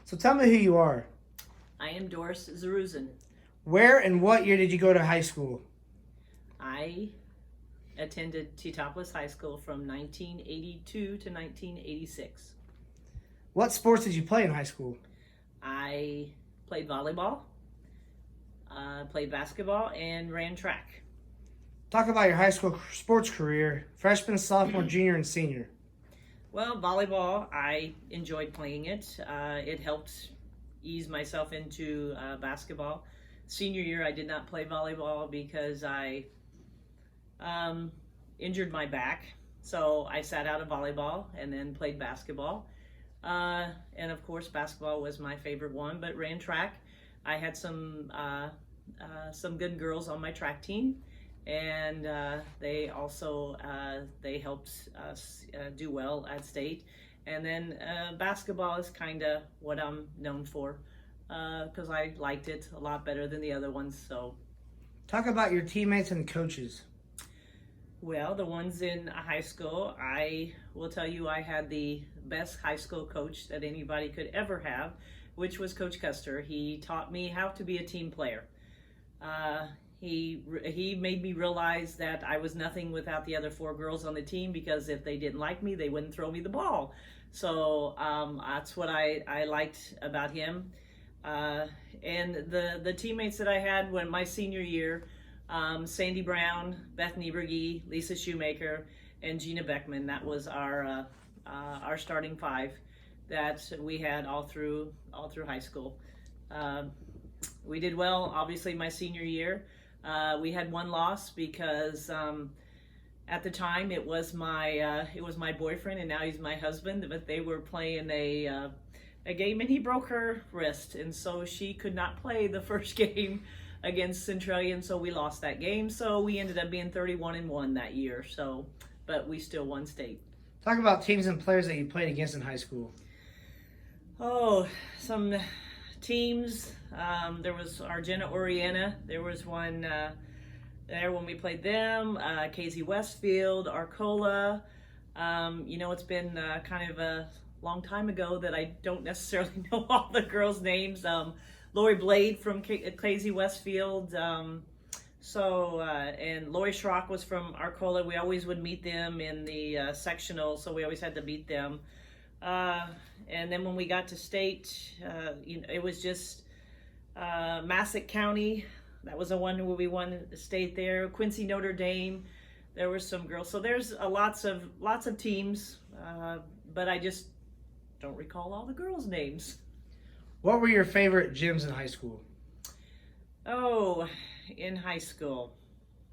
So tell me who you are. I am Doris Zerrusen. Where and what year did you go to high school? I attended Teetopolis High School from 1982 to 1986. What sports did you play in high school? I played volleyball, played basketball, and ran track. Talk about your high school sports career, freshman, sophomore, junior, and senior. Well, volleyball, I enjoyed playing it. It helped ease myself into basketball. Senior year, I did not play volleyball because I injured my back. So I sat out of volleyball and then played basketball. And of course, basketball was my favorite one, but ran track. I had some good girls on my track team, and they also they helped us do well at state. And then basketball is kind of what I'm known for because I liked it a lot better than the other ones. So, Talk about your teammates and coaches. well, the ones in high school, I will tell you, I had the best high school coach that anybody could ever have, which was Coach Custer. He taught me how to be a team player. He made me realize that I was nothing without the other four girls on the team, because if they didn't like me, they wouldn't throw me the ball. So that's what I liked about him. And the teammates that I had when my senior year, Sandy Brown, Beth Nieberge, Lisa Shoemaker, and Gina Beckman. That was our starting five that we had all through high school. We did well, obviously, my senior year. We had one loss because at the time it was my boyfriend, and now he's my husband. But they were playing a game, and he broke her wrist, and so she could not play the first game against Centralia, and so we lost that game. So we ended up being 31-1 that year. So, but we still won state. Talk about teams and players that you played against in high school. Oh, some teams. There was Argenta Oriana. There was one there when we played them. KZ Westfield, Arcola. It's been kind of a long time ago that I don't necessarily know all the girls' names. Lori Blade from KZ Westfield. And Lori Schrock was from Arcola. We always would meet them in the sectional, so we always had to beat them. And then when we got to state, it was just Massac County. That was the one where we won the state there. Quincy Notre Dame. There were some girls. So there's lots of teams, but I just don't recall all the girls' names. What were your favorite gyms in high school? Oh, in high school,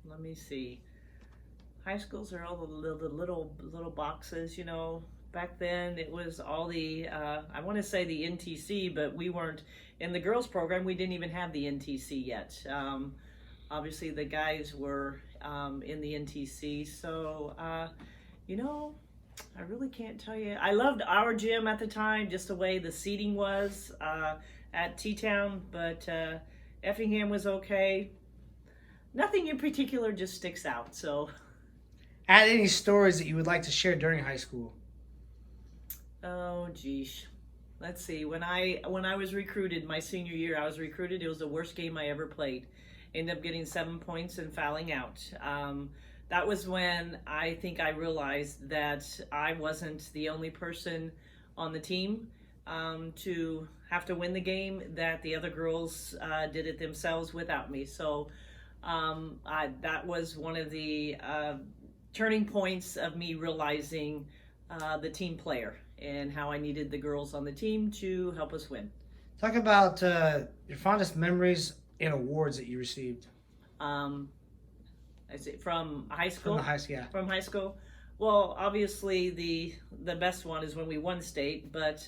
let me see. High schools are all the little boxes, Back then, it was all the, I want to say the NTC, but we weren't, in the girls program, we didn't even have the NTC yet. Obviously, the guys were in the NTC, so, I really can't tell you. I loved our gym at the time, just the way the seating was at T-Town, but Effingham was okay. Nothing in particular just sticks out, so. Add any stories that you would like to share during high school. Oh, geez. Let's see. When I was recruited, my senior year, I was recruited. It was the worst game I ever played. Ended up getting 7 points and fouling out. That was when I think I realized that I wasn't the only person on the team to have to win the game, that the other girls did it themselves without me. So that was one of the turning points of me realizing the team player and how I needed the girls on the team to help us win. Talk about your fondest memories and awards that you received. Is it from high school? From the high school, yeah. From high school. Well, obviously the best one is when we won state, but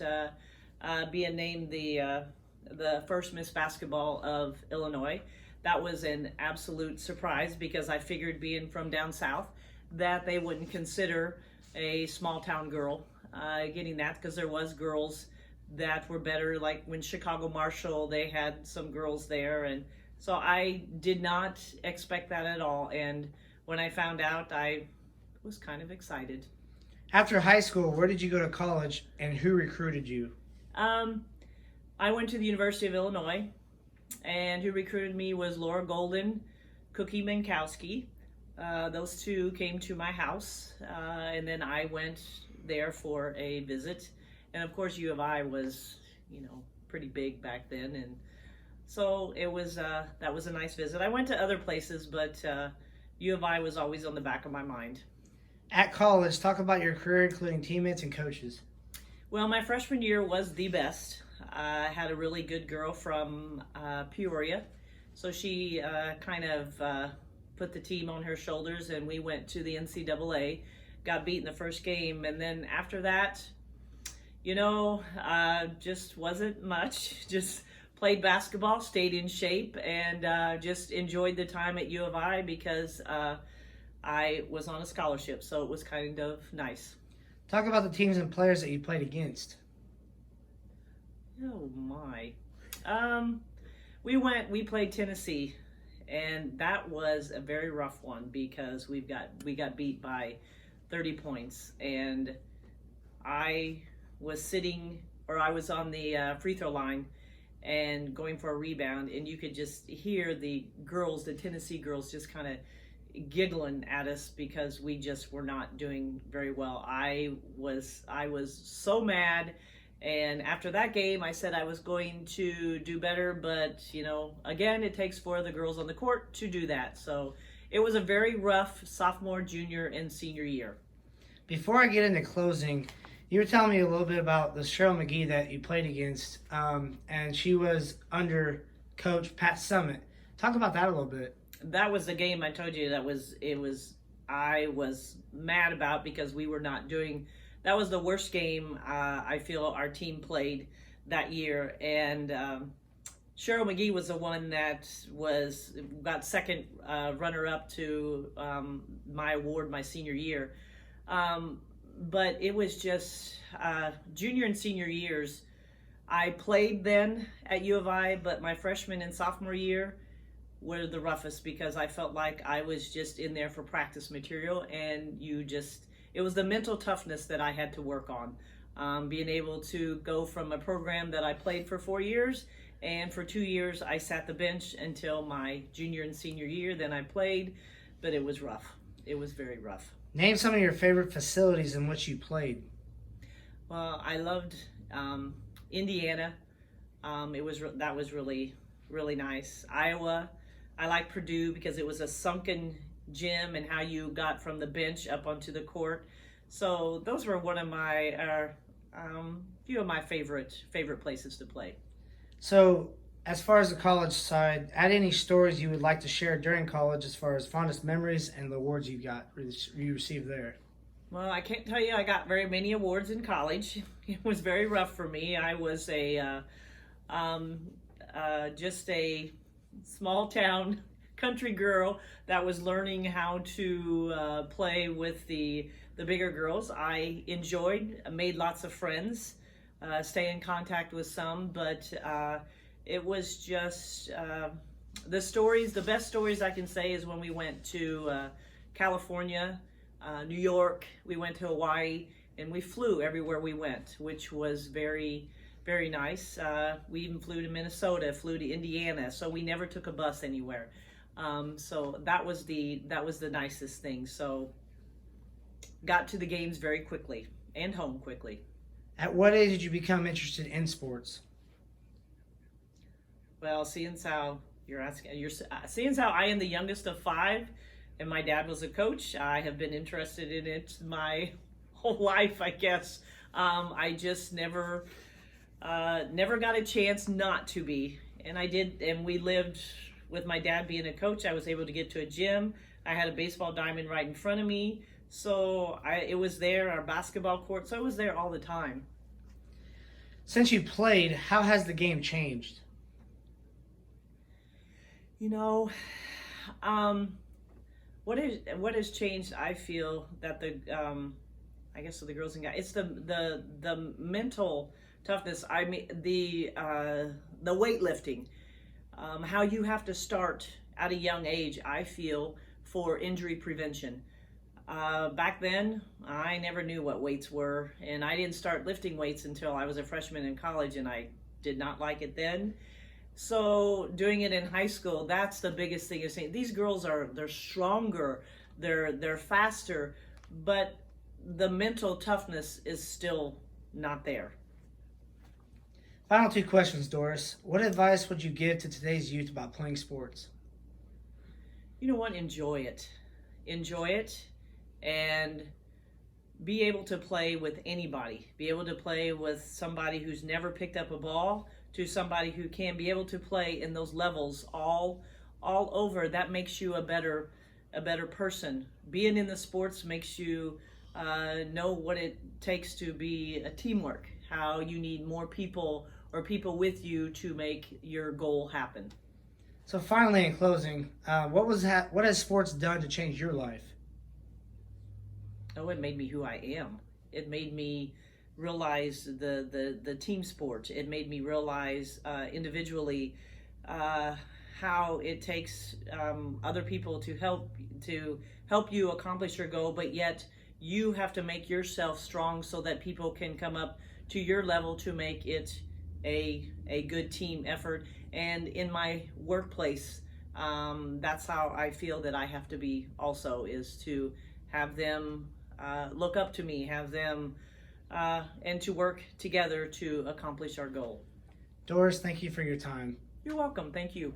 being named the first Miss Basketball of Illinois, that was an absolute surprise, because I figured, being from down south, that they wouldn't consider a small town girl getting that, because there was girls that were better, like when Chicago Marshall, they had some girls there, and so I did not expect that at all. And when I found out, I was kind of excited. After high school, where did you go to college, and who recruited you? I went to the University of Illinois, and who recruited me was Laura Golden, Cookie Minkowski. Those two came to my house, and then I went there for a visit. And of course, U of I was, pretty big back then, and so it was that was a nice visit. I went to other places, but U of I was always on the back of my mind. At college, talk about your career, including teammates and coaches. Well, my freshman year was the best. I had a really good girl from Peoria, so she kind of put the team on her shoulders, and we went to the NCAA, got beat in the first game, and then after that, just wasn't much. Just played basketball, stayed in shape, and just enjoyed the time at U of I because I was on a scholarship, so it was kind of nice. Talk about the teams and players that you played against. Oh my. We played Tennessee, and that was a very rough one because we got beat by 30 points, and I was on the free throw line and going for a rebound, and you could just hear the Tennessee girls just kind of giggling at us because we just were not doing very well. I was so mad, and after that game I said I was going to do better, but again, it takes 4 of the girls on the court to do that. So it was a very rough sophomore, junior, and senior year. Before I get into closing, you were telling me a little bit about the Sheryl McGee that you played against, and she was under Coach Pat Summitt. Talk about that a little bit. That was the game I told you I was mad about because we were not doing. That was the worst game I feel our team played that year, and Sheryl McGee was the one that got second runner-up to my award my senior year. But it was just junior and senior years. I played then at U of I, but my freshman and sophomore year were the roughest because I felt like I was just in there for practice material, and it was the mental toughness that I had to work on. Being able to go from a program that I played for 4 years, and for 2 years I sat the bench until my junior and senior year, then I played, but it was rough. It was very rough. Name some of your favorite facilities in which you played. Well, I loved Indiana. That was really, really nice. Iowa, I liked Purdue because it was a sunken gym and how you got from the bench up onto the court. So those were one of my few of my favorite places to play. So, as far as the college side, add any stories you would like to share during college as far as fondest memories and the awards you received there. Well, I can't tell you I got very many awards in college. It was very rough for me. I was just a small town country girl that was learning how to play with the bigger girls. I made lots of friends, stay in contact with some, but it was just the best stories I can say is when we went to California, New York, we went to Hawaii, and we flew everywhere we went, which was very, very nice. We even flew to Minnesota, flew to Indiana, so we never took a bus anywhere. So that was the nicest thing. So got to the games very quickly and home quickly. At what age did you become interested in sports? Well, seeing as how I am the youngest of 5, and my dad was a coach, I have been interested in it my whole life, I guess. I just never got a chance not to be, and I did. And we lived with my dad being a coach. I was able to get to a gym. I had a baseball diamond right in front of me, so it was there. Our basketball court, so I was there all the time. Since you played, how has the game changed? What has changed? I feel that I guess for the girls and guys, it's the mental toughness. I mean, the weightlifting, how you have to start at a young age. I feel for injury prevention. Back then, I never knew what weights were, and I didn't start lifting weights until I was a freshman in college, and I did not like it then. So doing it in high school, that's the biggest thing, is saying these girls they're stronger, they're faster, but the mental toughness is still not there. Final two questions, Doris. What advice would you give to today's youth about playing sports? You know what? Enjoy it. Enjoy it, and be able to play with anybody. Be able to play with somebody who's never picked up a ball to somebody who can be able to play in those levels all over. That makes you a better person. Being in the sports makes you know what it takes to be a teamwork, how you need more people or people with you to make your goal happen. So finally, in closing, what has sports done to change your life? Oh, it made me who I am. It made me realize the team sport. It made me realize individually how it takes other people to help you accomplish your goal, but yet you have to make yourself strong so that people can come up to your level to make it a good team effort. And in my workplace, that's how I feel that I have to be also, is to have them look up to me, have them and to work together to accomplish our goal. Doris, thank you for your time. You're welcome. Thank you.